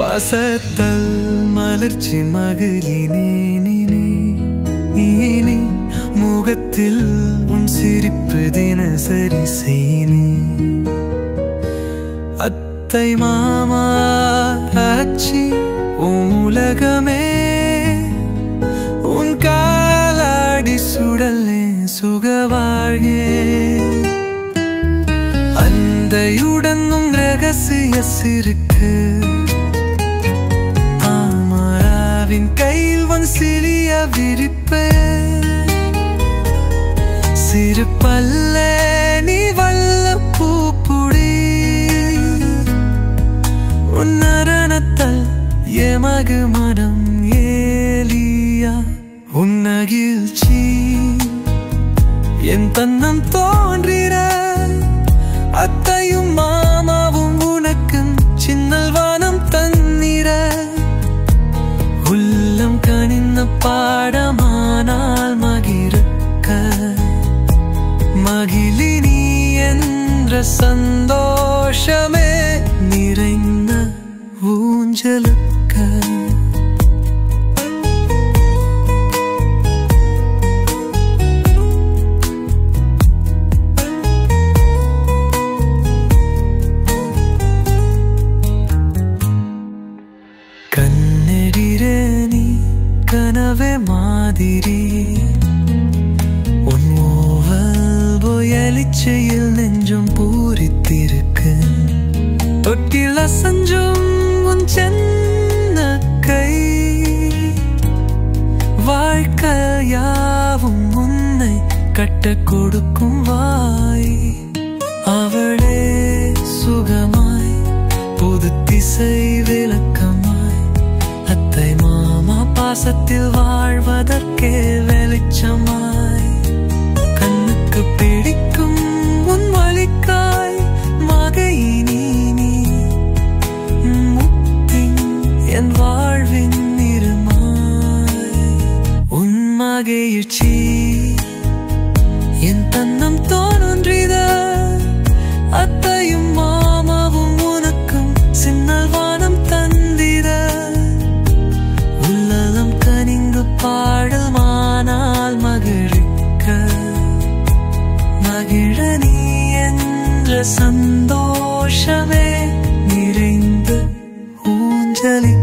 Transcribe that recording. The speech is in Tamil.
பாசத்தல் மலர்ச்சி மகிழினே இனி முகத்தில் உன் சிரிப்பு தினசரி செய்னே அத்தை மாமா ஆச்சி உலகமே உன் காலாடி சுடலே சுகவாழ்கே அந்தையுடனும் ரகசிய சிறுக்கு ஆமராவின் கையில் வன் சிறிய விரிப்பே சிறு பல்லே நீ வல்ல பூப்புடி உன்னரணத்தல் எமகு மனம் ஏலியா உன்னகிழ்ச்சி என் தன்னம் தோன்றிற அத்தையும் மாமாவும் உனக்கும் சின்னல் வானம் தன்னிற உள்ளம் கனிந்த பாடமானால் மகிழ்க்க மகிழினி என்ற சந்தோஷமே நிறைந்த ஊஞ்சலுக்க கண்ணெதிரே நீ கனவே மாதிரி உன் ஓவல் போயலிச்சையில் நெஞ்சம் பூரித்திருக்கு தொட்டில் அசஞ்சும் உன் சென்ன கை வாழ்க்கையாவும் உன்னை கட்ட கொடுக்கும் வாய் அவளே சுகமாய் புது திசை விளக்கமாய் அத்தை மாமா பாசத்தில் வாழ்வதற்கே வெளிச்சமாய் கண்ணுக்கு பிடிக்கும் உன் வழிக்காய் மகையினி நீ முத்தின் என் வாழ்வின் இருமாய் உன் மகிழ்ச்சி என் தன்னம் தோன்றித அத்தையும் மாமாவும் உனக்கும் சின்னல் வானம் தந்திர உள்ளலம் கனிந்து பாடல் மானால் மகிழ்க்க மகிழனி என்ற சந்தோஷமே நிறைந்து ஊஞ்சலி